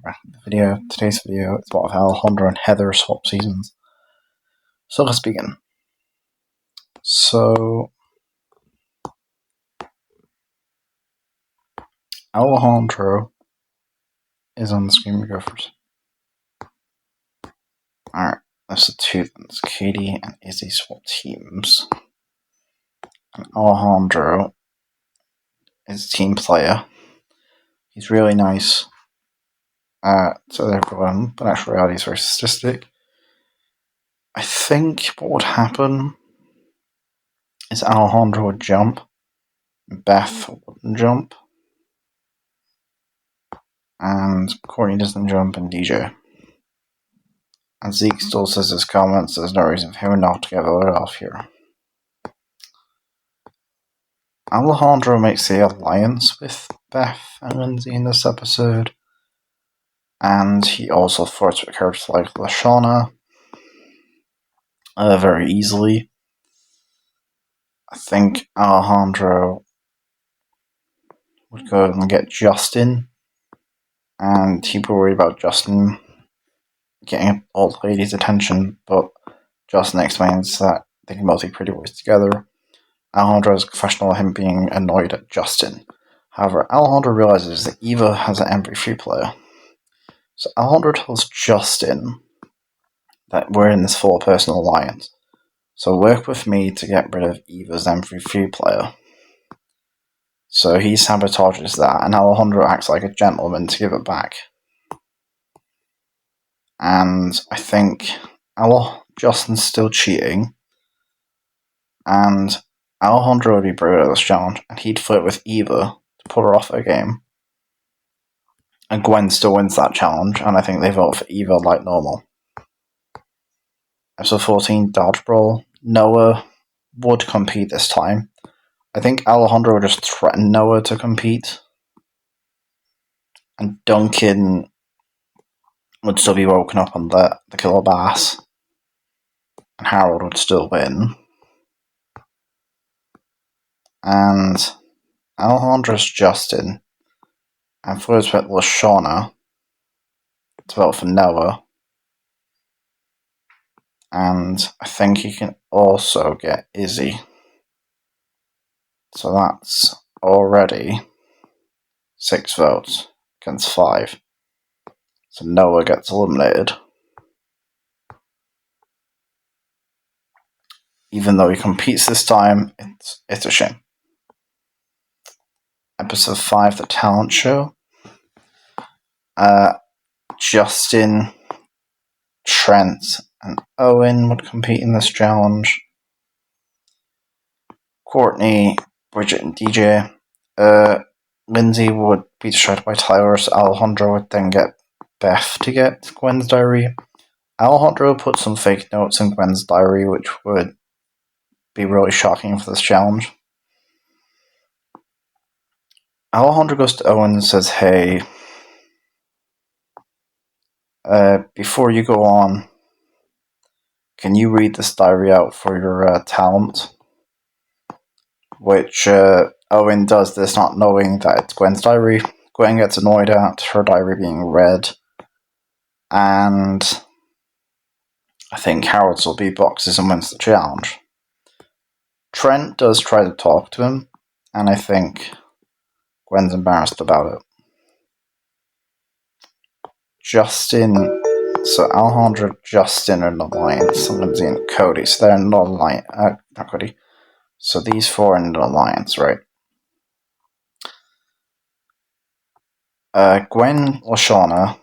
you're back in the video. Today's video is about Alejandro and Heather swap seasons. So let's begin. So Alejandro is on the screen. We go first. Alright, that's the two things. Katie and Izzy swap teams. And Alejandro is a team player. He's really nice to everyone, but in actual reality he's very sadistic. I think what would happen is Alejandro would jump, Beth wouldn't jump, and Courtney doesn't jump, and DJ. And Zeke still says his comments, there's no reason for him not to get voted off here. Alejandro makes the alliance with Beth and Lindsay in this episode, and he also flirts with characters like Lashana very easily. I think Alejandro would go and get Justin, and people worry about Justin getting all the ladies' attention, but Justin explains that they can both be pretty boys together. Alejandro is confessional of him being annoyed at Justin. However, Alejandro realizes that Eva has an MP3 player. So Alejandro tells Justin that we're in this four-person alliance. So work with me to get rid of Eva's MP3 player. So he sabotages that, and Alejandro acts like a gentleman to give it back. And I think Justin's still cheating, and Alejandro would be brewed at this challenge, and he'd flirt with Eva to put her off her game. And Gwen still wins that challenge, and I think they vote for Eva like normal. Episode 14, Dodgeball. Noah would compete this time. I think Alejandro would just threaten Noah to compete. And Duncan would still be woken up on the killer bass. And Harold would still win. And Alejandro's Justin and flirts with Lashana to vote for Noah. And I think he can also get Izzy. So that's already 6 votes against 5. So Noah gets eliminated. Even though he competes this time, it's a shame. Episode 5, The Talent Show. Justin, Trent, and Owen would compete in this challenge. Courtney, Bridget, and DJ. Lindsay would be distracted by Tyler, so Alejandro would then get Beth to get Gwen's diary. Alejandro put some fake notes in Gwen's diary, which would be really shocking for this challenge. Alejandro goes to Owen and says, hey, before you go on, can you read this diary out for your talent? Which Owen does this not knowing that it's Gwen's diary. Gwen gets annoyed at her diary being read, and I think Harold still beatboxes and wins the challenge. Trent does try to talk to him, and I think Gwen's embarrassed about it. Justin, so Alejandro, Justin are in the alliance, Lindsay and Cody, so they're in the alliance, not Cody. So these 4 are in the alliance, right? Gwen, Lashana,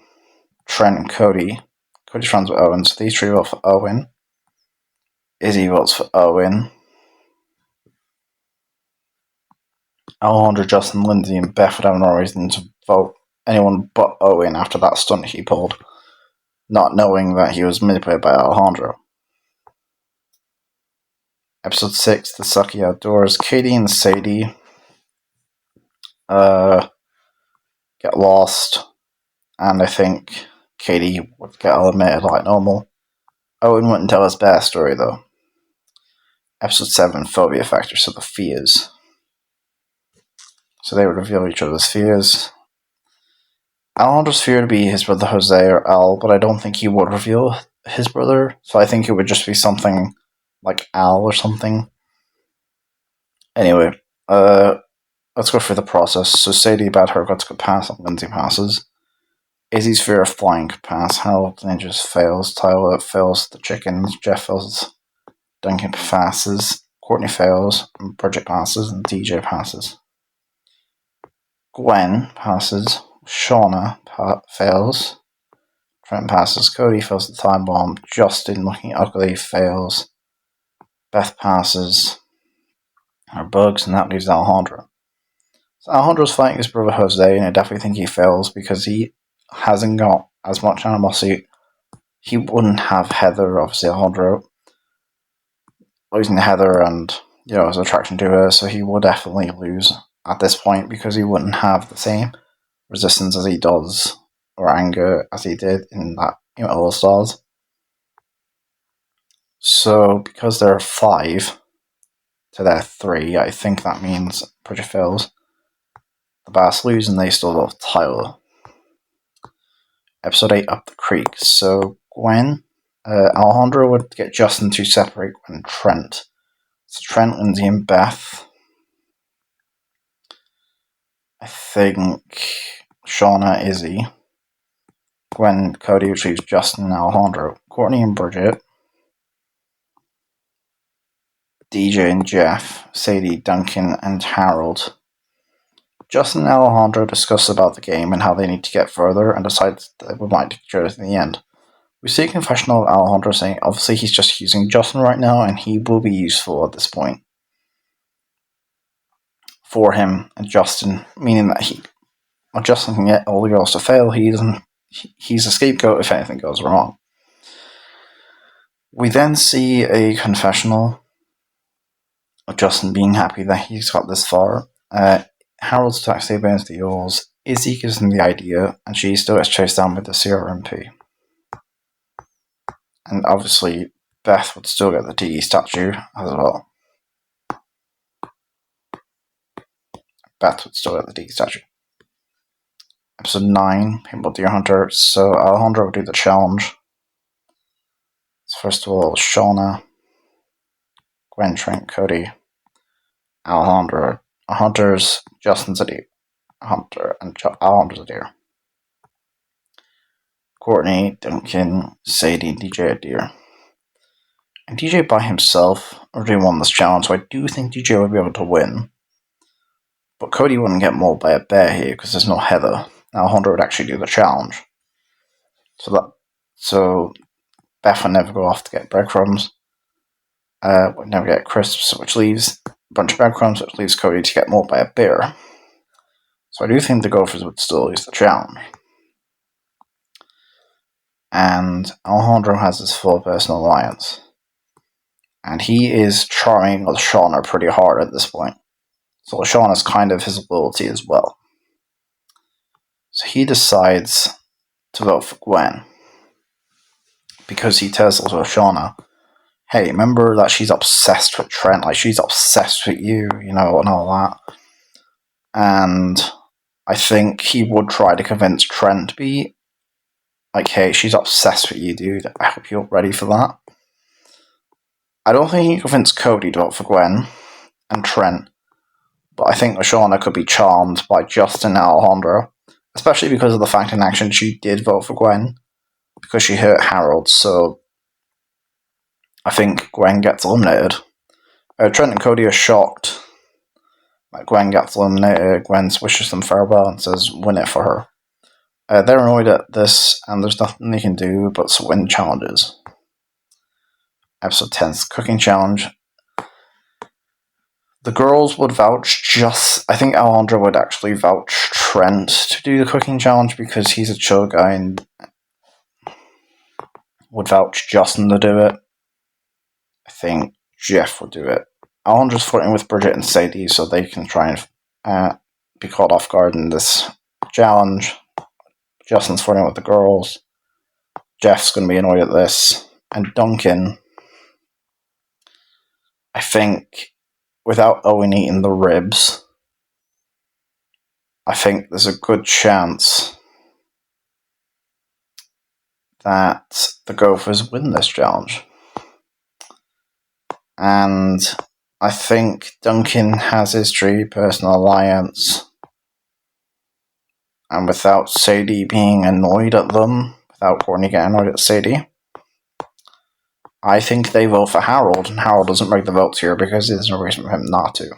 Trent, and Cody. Cody's friends with Owen, so these 3 vote for Owen. Izzy votes for Owen. Alejandro, Justin, Lindsay, and Beth would have no reason to vote anyone but Owen after that stunt he pulled, not knowing that he was manipulated by Alejandro. Episode 6, The Sucky Outdoors. Katie and Sadie get lost, and I think Katie would get eliminated like normal. Owen wouldn't tell his bad story though. Episode 7, Phobia Factor, so the fears. So they would reveal each other's fears. Alejandro's fear to be his brother Jose or Al, but I don't think he would reveal his brother, so I think it would just be something like Al or something. Anyway, let's go through the process. So Sadie bad haircuts could pass, and Lindsay passes. Izzy's fear of flying could pass. Harold Ninjas fails. Tyler fails the chickens. Jeff fails. Duncan passes. Courtney fails. Bridget passes. And DJ passes. Gwen passes. Shauna fails. Trent passes. Cody fails the time bomb. Justin, looking ugly, fails. Beth passes her bugs, and that leaves Alejandro. So Alejandro's fighting his brother Jose, and I definitely think he fails because he hasn't got as much animosity. He wouldn't have Heather, obviously Alejandro, losing Heather and, his attraction to her, so he would definitely lose at this point because he wouldn't have the same resistance as he does, or anger as he did in that, All Stars. So because there are 5 to their 3, I think that means Bridget fails. The Bass lose and they still have Tyler. Episode 8, Up the Creek. So Gwen, Alejandro would get Justin to separate Gwen and Trent. So Trent, Lindsay, and Beth. I think Shauna, Izzy. Gwen, Cody, which leaves Justin and Alejandro. Courtney and Bridget. DJ and Jeff. Sadie, Duncan, and Harold. Justin and Alejandro discuss about the game and how they need to get further and decide that they would like to choose in the end. We see a confessional of Alejandro saying obviously he's just using Justin right now and he will be useful at this point for him and Justin, meaning that Justin can get all the girls to fail, he's a scapegoat if anything goes wrong. We then see a confessional of Justin being happy that he's got this far. Harold's taxi burns the yours. Izzy gives him the idea, and she still gets chased down with the CRMP. And obviously, Beth would still get the DE statue as well. Beth would still get the DE statue. Episode 9, Paintball Deer Hunter. So Alejandro would do the challenge. So first of all, Shauna, Gwen, Trent, Cody, Alejandro, hunters, Justin's a deer. Hunter, and Alejandro's a deer. Courtney, Duncan, Sadie, and DJ a deer. And DJ by himself already won this challenge, so I do think DJ would be able to win. But Cody wouldn't get mauled by a bear here because there's no Heather. Alejandro would actually do the challenge. So Beth would never go off to get breadcrumbs. Would never get crisps, which leaves a bunch of breadcrumbs, which leaves Cody to get mauled by a bear. So I do think the Gophers would still lose the challenge. And Alejandro has his full personal alliance. And he is charming with Shauna pretty hard at this point. So Shauna's kind of his loyalty as well. So he decides to vote for Gwen. Because he tells Shauna, hey, remember that she's obsessed with Trent, like she's obsessed with you, and all that. And I think he would try to convince Trent to be like, hey, she's obsessed with you, dude. I hope you're ready for that. I don't think he convinced Cody to vote for Gwen and Trent, but I think Shauna could be charmed by Justin and Alejandro, especially because of the fact in action she did vote for Gwen, because she hurt Harold, so I think Gwen gets eliminated. Trent and Cody are shocked that Gwen gets eliminated. Gwen wishes them farewell and says, win it for her. They're annoyed at this, and there's nothing they can do but to win challenges. Episode 10, Cooking Challenge. The girls would vouch I think Alejandro would actually vouch Trent to do the cooking challenge because he's a chill guy and would vouch Justin to do it. I think Jeff would do it. Alejandro's flirting with Bridget and Sadie so they can try and be caught off guard in this challenge. Justin's flirting with the girls. Jeff's going to be annoyed at this. And Duncan, I think, without Owen eating the ribs, I think there's a good chance that the Gophers win this challenge. And I think Duncan has his true personal alliance. And without Sadie being annoyed at them, without Courtney getting annoyed at Sadie, I think they vote for Harold, and Harold doesn't break the votes here because there's no reason for him not to.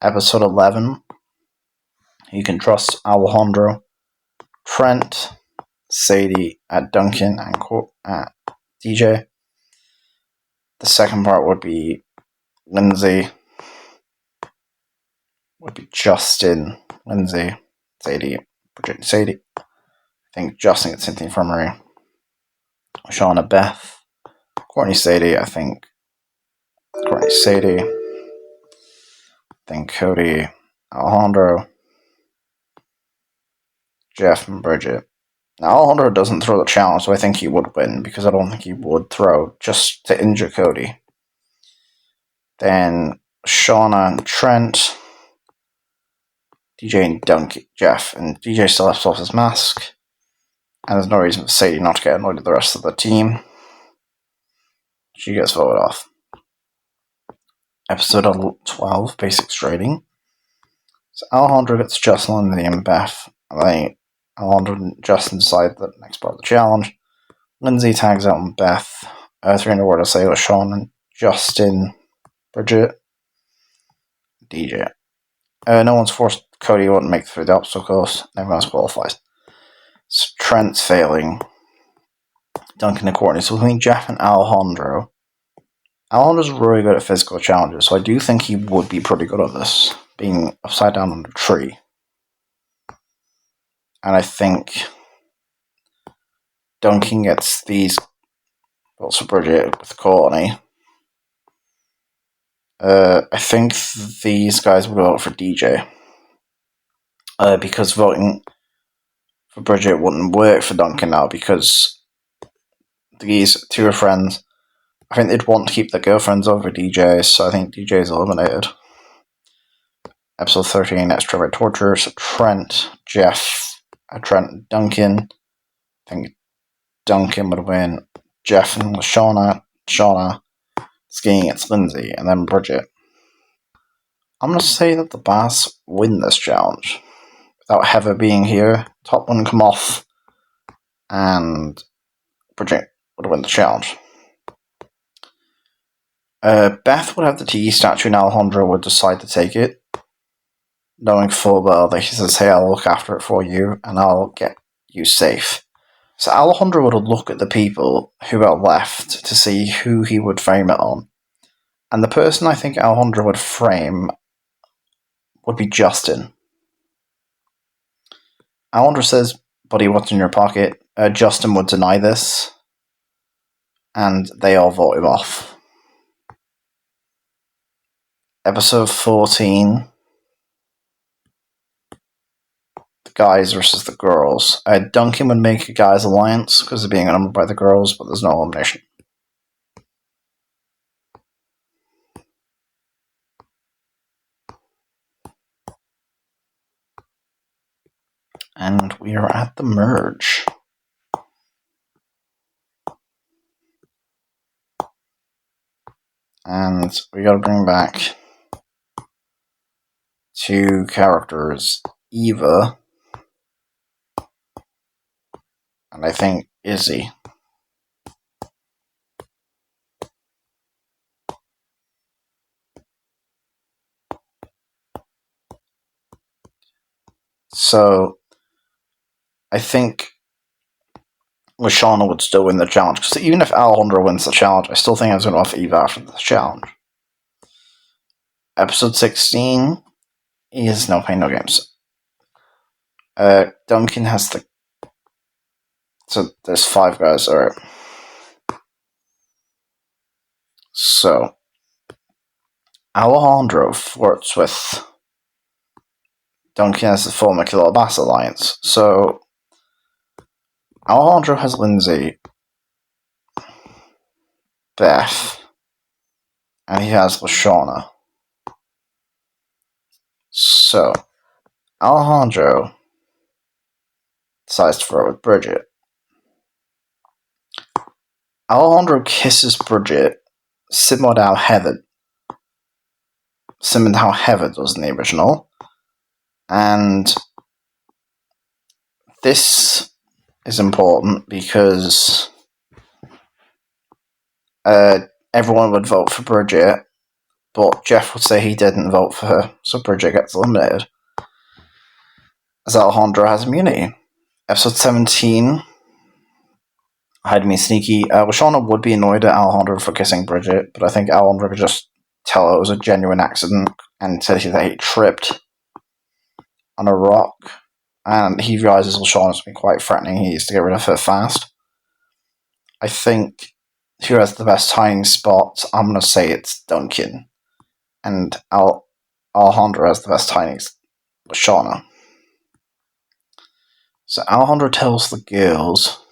Episode 11, you can trust Alejandro, Trent, Sadie, at Duncan, and at DJ. The second part would be Lindsay, would be Justin, Lindsay, Sadie, Bridget, Sadie. I think Justin gets Cynthia Infirmary. Shauna, Beth, Courtney, Sadie. I think Courtney, Sadie. I think Cody, Alejandro, Jeff, and Bridget. Now, Alejandro doesn't throw the challenge, so I think he would win, because I don't think he would throw just to injure Cody. Then Shauna and Trent, DJ and Duncan, Jeff, and DJ still has off his mask, and there's no reason for Sadie not to get annoyed at the rest of the team. She gets voted off. Episode 12, Basics Rating. So Alejandro gets Justin, Lindsay, and Beth. And Alejandro and Justin decide the next part of the challenge. Lindsay tags out on Beth. 300 word essay with Sean and Justin, Bridget, DJ. No one's forced. Cody wouldn't make it through the obstacles. Everyone else qualifies. So Trent's failing. Duncan and Courtney. So between Jeff and Alejandro. Alejandro's really good at physical challenges, so I do think he would be pretty good at this, being upside down on a tree. And I think Duncan gets these votes for Bridget with Courtney. I think these guys would vote for DJ. Because voting for Bridget wouldn't work for Duncan now, because these two are friends. I think they'd want to keep their girlfriends over DJ, so I think DJ is eliminated. Episode 13, Extrovert Torture. So Trent, Jeff, Trent, Duncan. I think Duncan would win. Jeff and Shauna skiing against Lindsay, and then Bridget. I'm going to say that the Bass win this challenge. Without Heather being here, top one come off, and Bridget would win the challenge. Beth would have the tea statue, and Alejandro would decide to take it, knowing full well that he says, hey, I'll look after it for you, and I'll get you safe. So Alejandro would look at the people who are left to see who he would frame it on. And the person I think Alejandro would frame would be Justin. Alejandro says, buddy, what's in your pocket? Justin would deny this, and they all vote him off. Episode 14, the guys versus the girls. Duncan would make a guys alliance because they're being outnumbered by the girls, but there's no elimination. And we are at the merge. And we gotta bring back two characters, Eva, and I think Izzy. So, I think Lashana would still win the challenge, because even if Alejandro wins the challenge, I still think I was going to offer Eva after the challenge. Episode 16 is No Pain, No Games. Duncan has the... So, there's 5 guys, alright. So, Alejandro flirts with Duncan as the former Killer Bass Alliance. So, Alejandro has Lindsay, Beth, and he has Lashana. So, Alejandro decides to flirt with Bridget. Alejandro kisses Bridget, similar to how Heather does in the original. And this is important because everyone would vote for Bridget, but Jeff would say he didn't vote for her, so Bridget gets eliminated, as Alejandro has immunity. Episode 17, Hide Me Sneaky. Shauna would be annoyed at Alejandro for kissing Bridget, but I think Alejandro could just tell it was a genuine accident and said that he tripped on a rock. And he realizes Shauna's been quite threatening, he needs to get rid of her fast. I think who has the best hiding spot, I'm going to say it's Duncan. And Alejandro has the best hiding with Shauna. So Alejandro tells the girls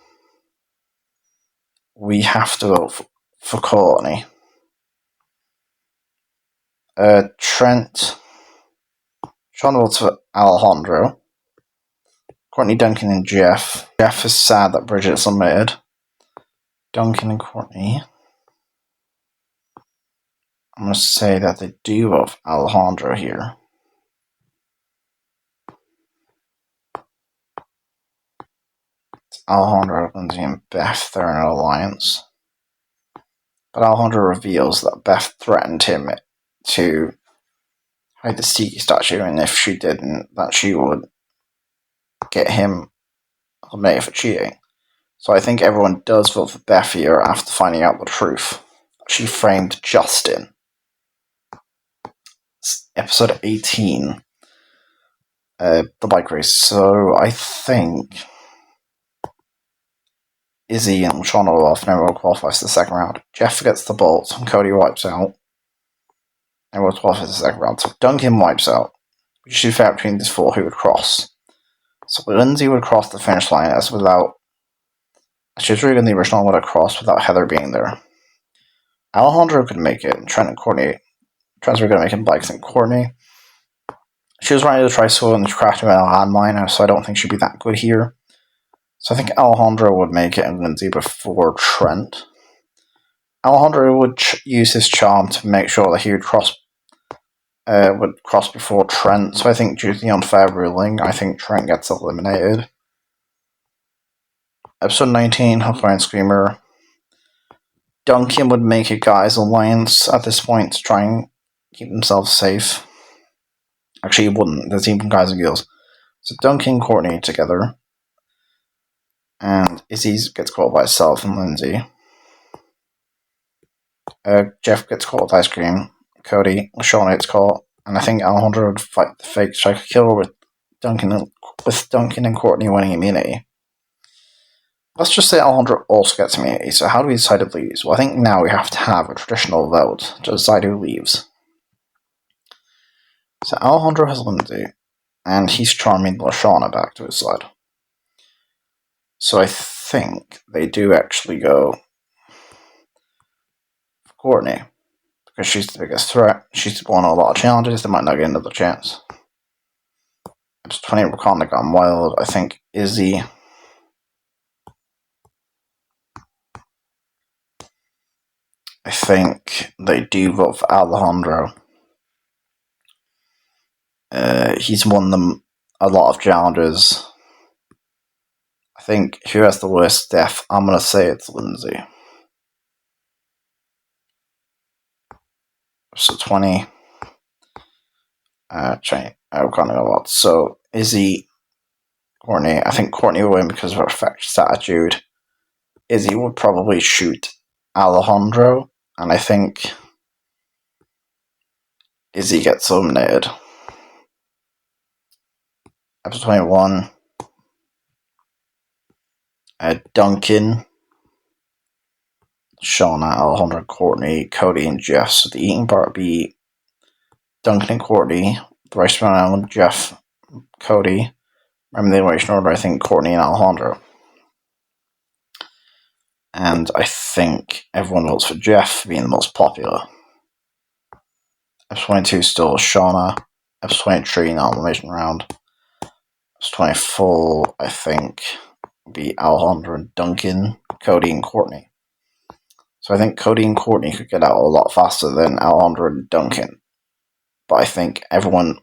we have to vote for Courtney. Trent, Shauna votes for Alejandro. Courtney, Duncan, and Jeff. Jeff is sad that Bridget's eliminated. Duncan and Courtney. I'm going to say that they do vote for Alejandro here. It's Alejandro, Lindsay, and Beth. They're in an alliance. But Alejandro reveals that Beth threatened him to hide the Sneaky statue, and if she didn't, that she would get him eliminated for cheating. So I think everyone does vote for Beth here after finding out the truth. She framed Justin. It's episode 18. The bike race. So I think Izzy and Shauna will off, and everyone qualifies for the second round. Jeff gets the bolt, and Cody wipes out. Everyone qualifies for the second round. So Duncan wipes out. We should fair between these four who would cross. So Lindsay would cross the finish line as without. She was really in the original would have crossed without Heather being there. Alejandro could make it, and Trent and Courtney. Trent's were going to make it bikes and Courtney. She was riding the tricycle and crashed into a landmine, so I don't think she'd be that good here. So I think Alejandro would make it and Lindsay before Trent. Alejandro would use his charm to make sure that he would cross before Trent. So I think due to the unfair ruling, I think Trent gets eliminated. Episode 19, Hotline Screamer. Duncan would make a guys alliance at this point to try and keep themselves safe. Actually, he wouldn't. There's even guys and girls. So Duncan and Courtney together. And Izzy gets caught by herself and Lindsay. Jeff gets caught with ice cream. Cody, Shauna gets caught. And I think Alejandro would fight the fake striker killer with Duncan and Courtney winning immunity. Let's just say Alejandro also gets immunity, so how do we decide who leaves? Well, I think now we have to have a traditional vote to decide who leaves. So Alejandro has Lindsay, and he's charming Shauna back to his side. So I think they do actually go for Courtney, because she's the biggest threat. She's won a lot of challenges, they might not get another chance. Episode 20, Wakanda Gone Wild. I think Izzy. I think they do vote for Alejandro. He's won them a lot of challenges. I think who has the worst death? I'm going to say it's Lindsay. So 20. Wakanda Gone Wild. So Izzy, Courtney. I think Courtney will win because of her infectious attitude. Izzy would probably shoot Alejandro, and I think Izzy gets eliminated. Episode 21. Duncan, Shauna, Alejandro, Courtney, Cody, and Jeff. So the eating part would be Duncan and Courtney. The restaurant island, Jeff, Cody. Remember the elimination order, I think Courtney and Alejandro. And I think everyone votes for Jeff being the most popular. Episode 22 still Shauna. Episode 23, not elimination round. Episode 24, I think, be Alejandro and Duncan, Cody and Courtney. So I think Cody and Courtney could get out a lot faster than Alejandro and Duncan. But I think everyone,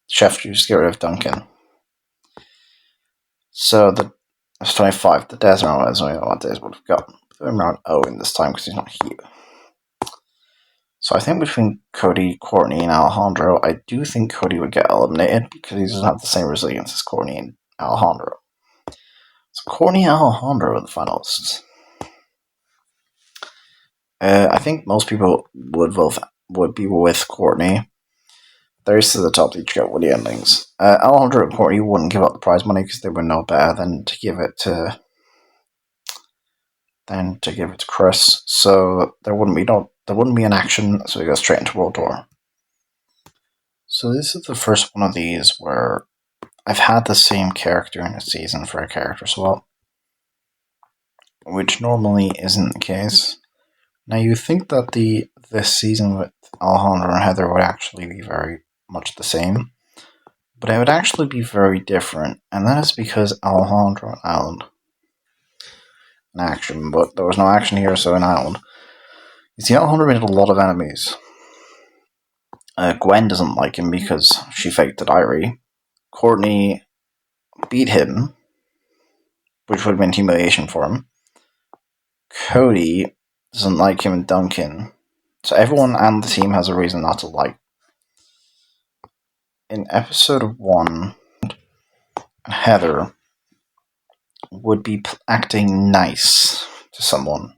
Chef just get rid of Duncan. So that's 25. The days around is only what days would have got. Put him around Owen this time because he's not here. So I think between Cody, Courtney, and Alejandro, I do think Cody would get eliminated because he doesn't have the same resilience as Courtney and Alejandro. So Courtney and Alejandro are the finalists. I think most people would be with Courtney. The rest of the top each get woody endings. Alejandro and Courtney wouldn't give up the prize money because they would know better than to give it to Chris. So there wouldn't be an action. So we go straight into World Tour. So this is the first one of these where I've had the same character in a season for a character swap, which normally isn't the case. Now you think that this season with Alejandro and Heather would actually be very much the same, but it would actually be very different, and that is because Alejandro and Island in action, but there was no action here, so in Island. You see, Alejandro made a lot of enemies. Gwen doesn't like him because she faked the diary. Courtney beat him, which would have been humiliation for him. Cody doesn't like him and Duncan. So everyone and the team has a reason not to like. In episode 1, Heather would be acting nice to someone.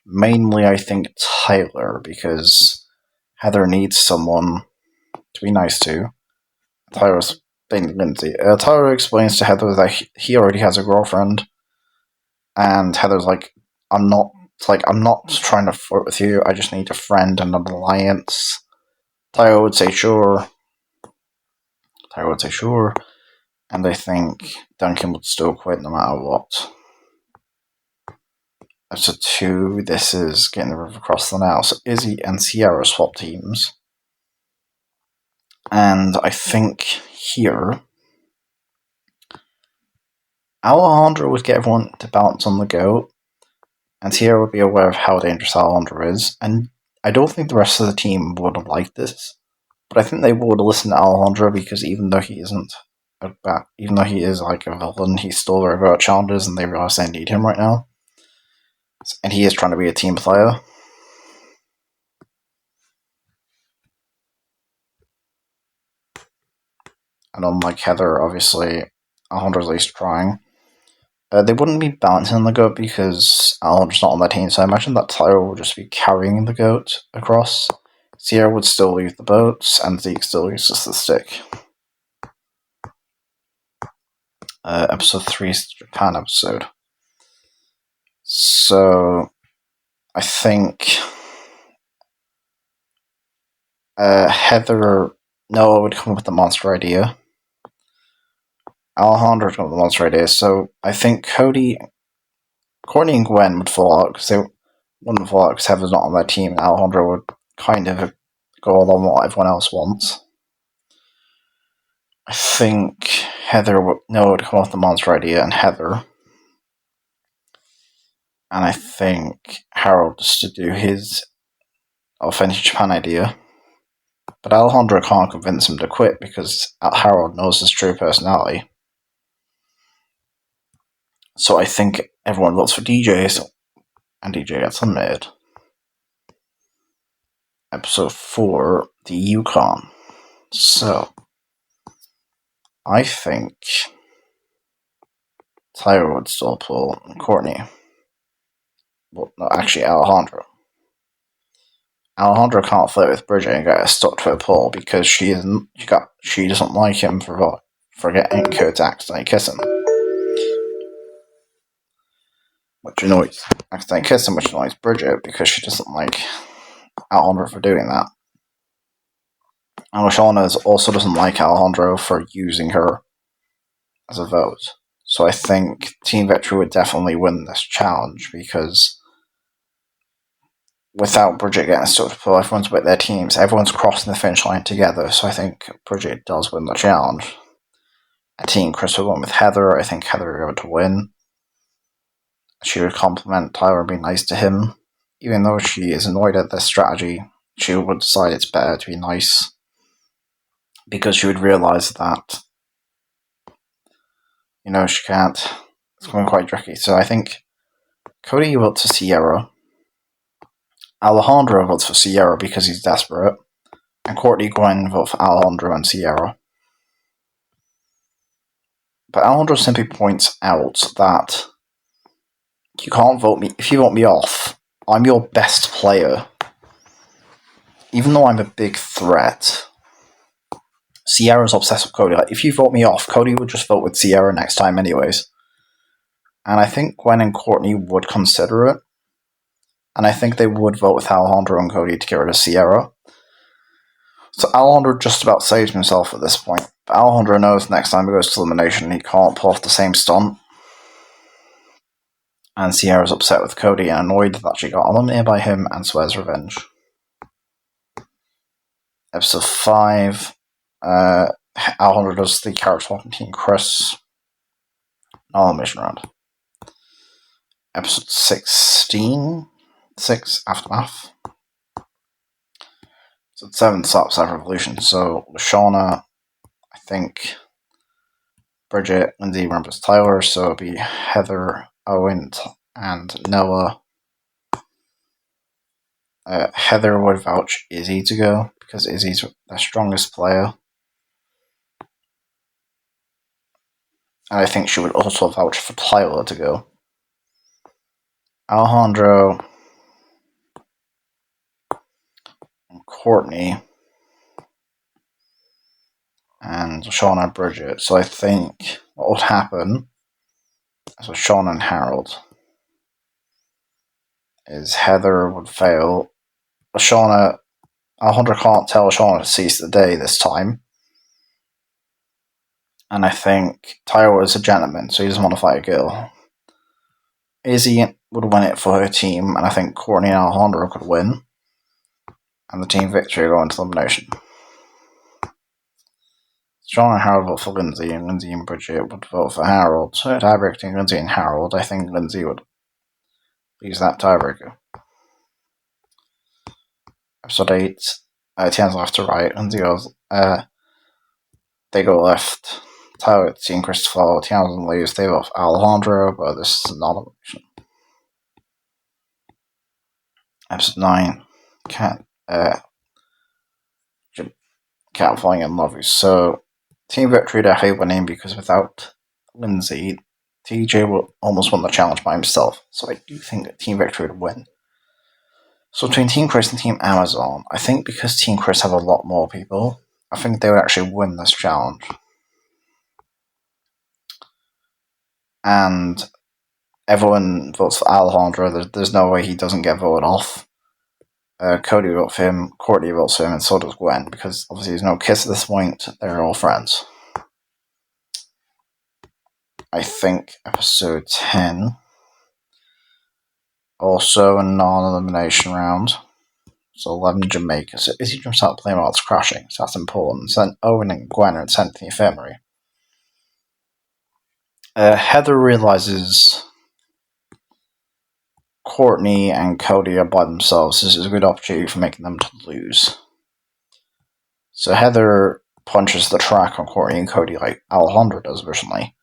Mainly, I think, Tyler, because Heather needs someone to be nice to. Tyler's being Lindsay. Tyler explains to Heather that he already has a girlfriend, and Heather's like, I'm not trying to flirt with you, I just need a friend and an alliance. Tyler would say sure. And I think Duncan would still quit no matter what. Episode 2, this is getting the river across the Nile. So Izzy and Sierra swap teams. And I think here, Alejandro would get everyone to bounce on the goat, and Sierra would be aware of how dangerous Aljandro is, and I don't think the rest of the team would have liked this, but I think they would listen to Aljandro because even though he is like a villain, he's still very good at challenges, and they realize they need him right now, and he is trying to be a team player. And unlike Heather, obviously, Alejandro's at least trying. They wouldn't be balancing the goat because Alejandro's not on that team, so I imagine that Tyler would just be carrying the goat across. Sierra would still leave the boats, and Zeke still uses the stick. Episode 3 is the Japan episode. So, I think Noah would come up with the monster idea. Alejandro would come up with the monster idea, so I think Courtney and Gwen would fall out because they wouldn't fall out because Heather's not on their team, and Alejandro would kind of go along with what everyone else wants. I think Noah would come up with the monster idea, and Heather. And I think Harold just to do his authentic Japan idea. But Alejandro can't convince him to quit because Harold knows his true personality. So I think everyone votes for DJ, and DJ gets eliminated. Episode 4, the Yukon. So, I think Tyler would still pull Courtney. Well, no, actually, Alejandro. Alejandro can't flirt with Bridget and get stuck to a pole because she doesn't like him for getting Kurt to accidentally kiss him. Which annoys Bridget because she doesn't like Alejandro for doing that. And Lashana also doesn't like Alejandro for using her as a vote. So I think Team Victory would definitely win this challenge because without Bridget getting stuck to pull, everyone's with their teams, everyone's crossing the finish line together, so I think Bridget does win the challenge. A Team Chris would win with Heather. I think Heather would be able to win. She would compliment Tyler and be nice to him. even though she is annoyed at this strategy, she would decide it's better to be nice, because she would realise that, she can't. It's going quite tricky. So I think Cody votes for Sierra. Alejandro votes for Sierra because he's desperate. And Courtney Gwen vote for Alejandro and Sierra. But Alejandro simply points out that you can't vote me. If you vote me off, I'm your best player. Even though I'm a big threat, Sierra's obsessed with Cody. Like, if you vote me off, Cody would just vote with Sierra next time anyways. And I think Gwen and Courtney would consider it. And I think they would vote with Alejandro and Cody to get rid of Sierra. So Alejandro just about saves himself at this point. But Alejandro knows next time he goes to elimination he can't pull off the same stunt. And Sierra's upset with Cody and annoyed that she got eliminated by him and swears revenge. Episode 5. Alejandro does the character swap Team Chris. No elimination round. Episode 16. 6. Aftermath. Episode 7. Starts After Revolution. So Shauna, I think, Bridget, Lindsay remembers Tyler, so it'll be Heather, Owen, and Noah. Heather would vouch Izzy to go, because Izzy's the strongest player. And I think she would also vouch for Tyler to go. Alejandro and Courtney and Shauna and Bridget. So I think what would happen is with Shauna and Harold is Heather would fail. Alejandro can't tell Shauna to seize the day this time. And I think Tyler is a gentleman, so he doesn't want to fight a girl. Izzy would win it for her team, and I think Courtney and Alejandro could win. And the team victory would go into elimination. Shauna and Harold vote for Lindsay, and Lindsay and Bridget would vote for Harold. So tiebreaker between Lindsay and Harold, I think Lindsay would lose that tiebreaker. Episode 8, Tiana's left to right, Lindsay goes, they go left. Tyler, Team Christopher, Tiana doesn't lose, they vote for Alejandro, but this is not elimination. Episode 9, Cat falling in love with. So, Team Victory definitely winning because without Lindsay, TJ will almost win the challenge by himself. So I do think that Team Victory would win. So between Team Chris and Team Amazon, I think because Team Chris have a lot more people, I think they would actually win this challenge. And everyone votes for Alejandro. There's no way he doesn't get voted off. Cody votes for him, Courtney votes for him, and so does Gwen, because obviously there's no kiss at this point, they're all friends. I think episode 10, also a non-elimination round, so 11 Jamaica, so Izzy jumps out playing while it's crashing, so that's important. So then Owen and Gwen are sent to the infirmary. Heather realizes Courtney and Cody are by themselves. This is a good opportunity for making them to lose. So Heather punches the track on Courtney and Cody like Alejandro does originally,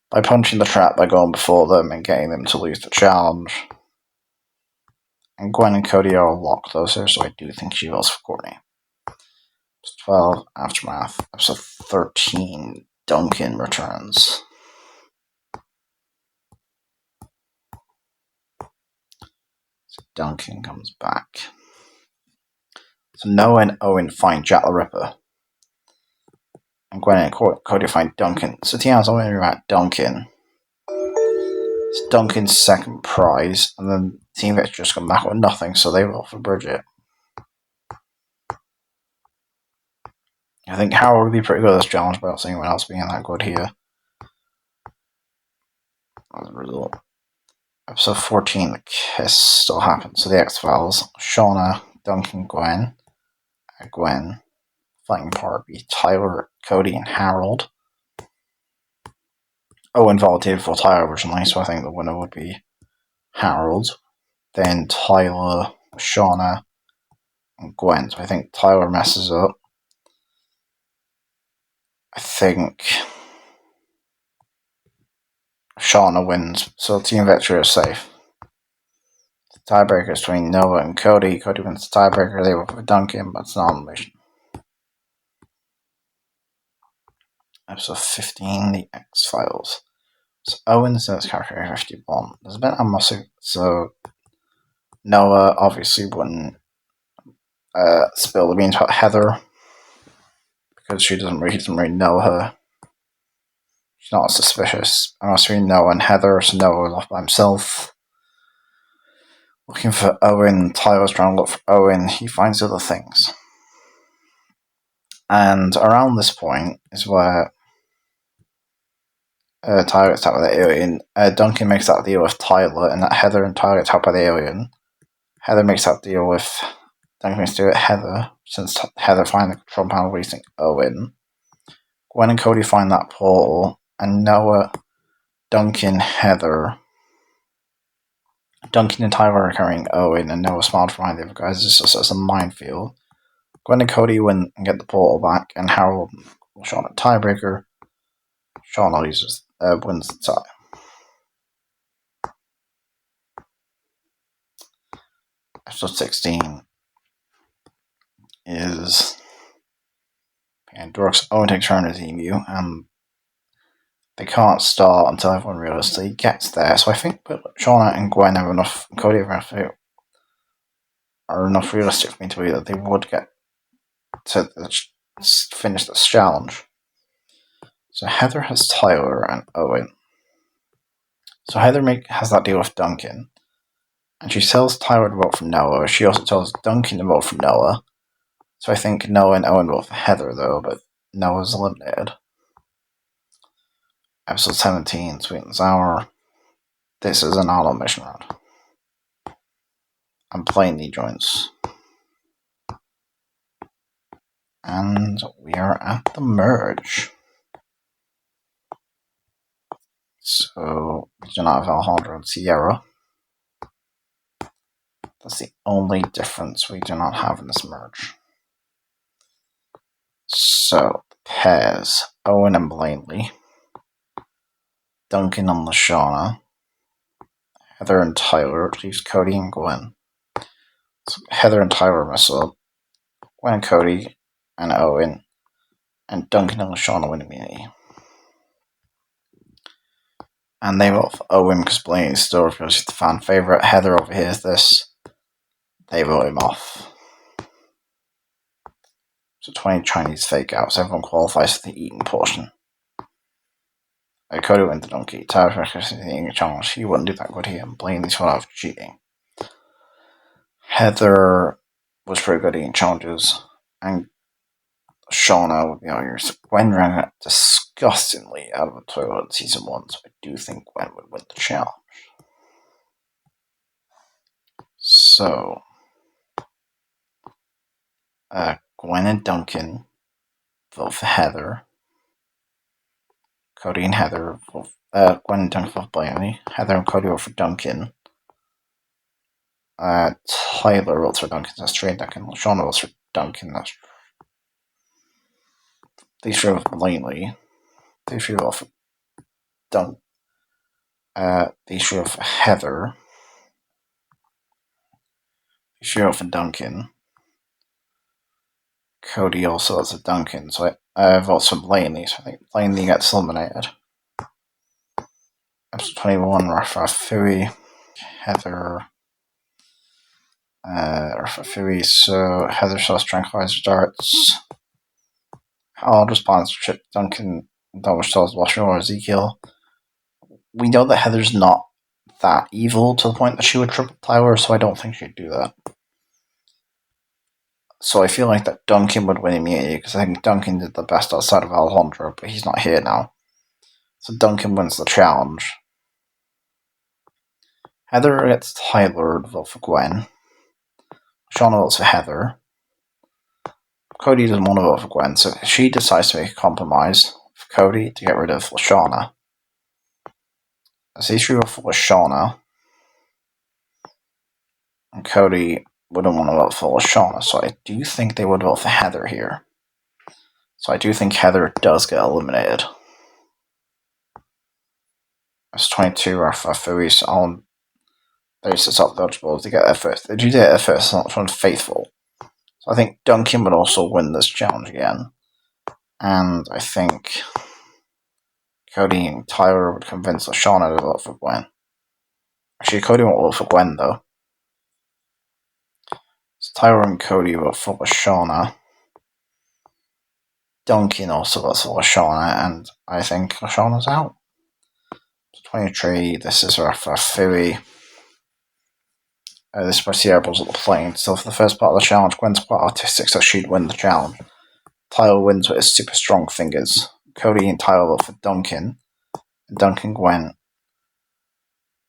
by punching the trap by going before them and getting them to lose the challenge. And Gwen and Cody are a lot closer, so I do think she votes for Courtney. Episode 12, Aftermath. Episode 13, Duncan returns. So Duncan comes back. So Noah and Owen find Jack the Ripper. And Gwen and Cody find Duncan. So Tiana's only about Duncan. It's Duncan's second prize, and then Team Victor just come back with nothing, so they vote for Bridget. I think Harold would be pretty good at this challenge, but I don't see anyone else being that good here. As a result. Episode 14, the kiss still happens. So the X-Files, Shauna, Duncan, Gwen, fighting part be Tyler, Cody, and Harold. Owen volunteered for Tyler originally, so I think the winner would be Harold. then Tyler, Shauna, and Gwen. So I think Tyler messes up. I think Shauna wins, so Team Victory is safe. The tiebreaker is between Noah and Cody. Cody wins the tiebreaker. They vote for Duncan, but it's not an elimination. Episode 15, The X-Files. So Owen says character 51. There's a bit of music, so Noah obviously wouldn't spill the beans about Heather because he doesn't really know her. She's not suspicious. Unless we Noah and Heather, so Noah was off by himself. Looking for Owen, Tyler's trying to look for Owen, he finds other things. And around this point is where Tyler gets out with the alien. Duncan makes that deal with Tyler, and that Heather and Tyler get out by the alien. Heather makes that deal with Duncan makes do it Heather, since Heather finds the control panel racing Owen. Gwen and Cody find that portal, and Noah, Duncan, Heather. Duncan and Tyler are carrying Owen, and Noah smiled to find the other guys. It's just as a minefield. Gwen and Cody win and get the portal back, and Harold will show a tiebreaker. Sean wins the tie. Episode 16 is Dork's own takes turn as Emu, and they can't start until everyone realistically gets there. So I think Shauna and Gwen have enough, Cody have enough, are enough realistic for me to believe that they would get to finish this challenge. So Heather has Tyler and Owen. So Heather has that deal with Duncan, and she tells Tyler to vote for Noah. She also tells Duncan to vote for Noah. So I think Noah and Owen vote for Heather, though, but Noah's eliminated. Episode 17, Sweet and Sour. This is an auto mission round. I'm playing the joints. And we are at the merge. So we do not have Alejandro and Sierra. That's the only difference we do not have in this merge. So the pairs, Owen and Blaney, Duncan and Lashana, Heather and Tyler, which leaves Cody and Gwen. So Heather and Tyler mess up. Gwen and Cody and Owen, and Duncan and Lashana win immunity. And they vote for Owen because Blaney's still because he's the fan favourite. Heather overhears this. They vote him off. So 20 Chinese fake outs. Everyone qualifies for the eating portion. Cody went to Donkey. Tyler requested the eating challenge. He wouldn't do that, would he? And Blaney's fought out of cheating. Heather was pretty good at eating challenges. And Shauna would be out here. So Gwen ran it disgustingly out of the toilet in season 1, so I do think Gwen would win the challenge. So, Gwen and Duncan vote for Heather. Cody and Heather vote Gwen and Duncan vote for Blaney. Heather and Cody vote for Duncan. Tyler votes for Duncan. That's straight. Duncan. Shauna votes for Duncan. That's these three vote for Blaney. These three vote for these three vote for Heather. These three vote for Duncan. Cody also votes for Duncan, so I votes for Blaney, so I think Blaney gets eliminated. Episode 21, Rafa Heather. Rafa so Heather sells tranquilizer darts. I'll respond to Duncan. Double sells Washington or Ezekiel. We know that Heather's not that evil to the point that she would triple Tyler, so I don't think she'd do that. So I feel like that Duncan would win immunity, because I think Duncan did the best outside of Alejandro, but he's not here now. So Duncan wins the challenge. Heather gets Tyler to vote for Gwen. Shauna votes for Heather. Cody doesn't want to vote for Gwen, so she decides to make a compromise for Cody to get rid of Lashana. As these three vote for Lashana, And Cody wouldn't want to vote for Shauna, so I do think they would vote for Heather here. So I do think Heather does get eliminated. It's 22 are for Fooey's on. There's the top dodgeballs to get there first. They do get there first, not from Faithful. So I think Duncan would also win this challenge again. And I think Cody and Tyler would convince Shauna to vote for Gwen. Actually, Cody won't vote for Gwen though. So Tyler and Cody vote for Shauna. Duncan also votes for Shauna, and I think Shauna's out. 23, this is for Fooey. This is where Sierra's at the plane. So for the first part of the challenge, Gwen's quite artistic, so she'd win the challenge. Tyler wins with his super strong fingers. Cody and Tyler vote for Duncan. And Duncan Gwen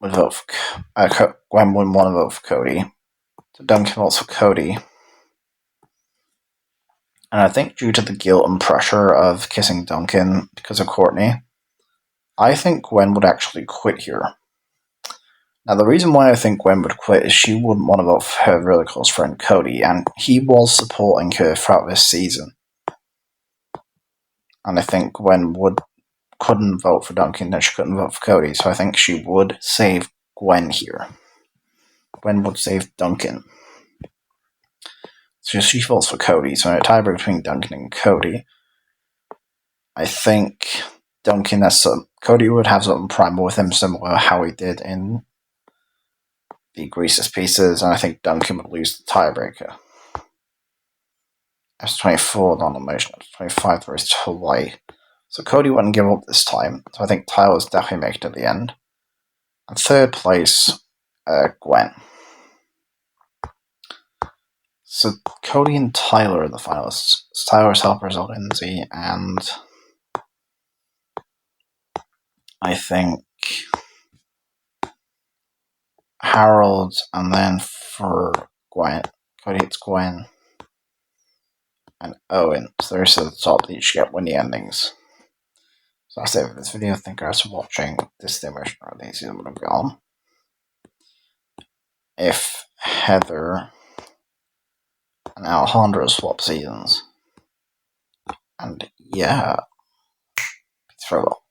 would vote for Gwen wouldn't want to vote for Cody. So Duncan votes for Cody. And I think due to the guilt and pressure of kissing Duncan because of Courtney, I think Gwen would actually quit here. Now, the reason why I think Gwen would quit is she wouldn't want to vote for her really close friend Cody, and he was supporting her throughout this season. And I think Gwen couldn't vote for Duncan, and she couldn't vote for Cody, so I think she would save Gwen here. Gwen would save Duncan. So she votes for Cody, so in a tiebreak between Duncan and Cody, I think Duncan Cody would have something primal with him, similar to how he did in the Greases Pieces, and I think Duncan would lose the tiebreaker. That's 24 non-emotion. 25 there is to Hawaii. So Cody wouldn't give up this time, so I think Tyler's definitely making it at the end. And third place, Gwen. So Cody and Tyler are the finalists. So Tyler's helper is Lindsay, and I think Harold, and then for Gwen, Cody hits Gwen, and Owen. So there's the top that you should get winning endings. So that's it for this video. Thank you guys for watching. This is the emotion of the season would have gone if Heather and Alejandro swap seasons. And yeah, it's farewell.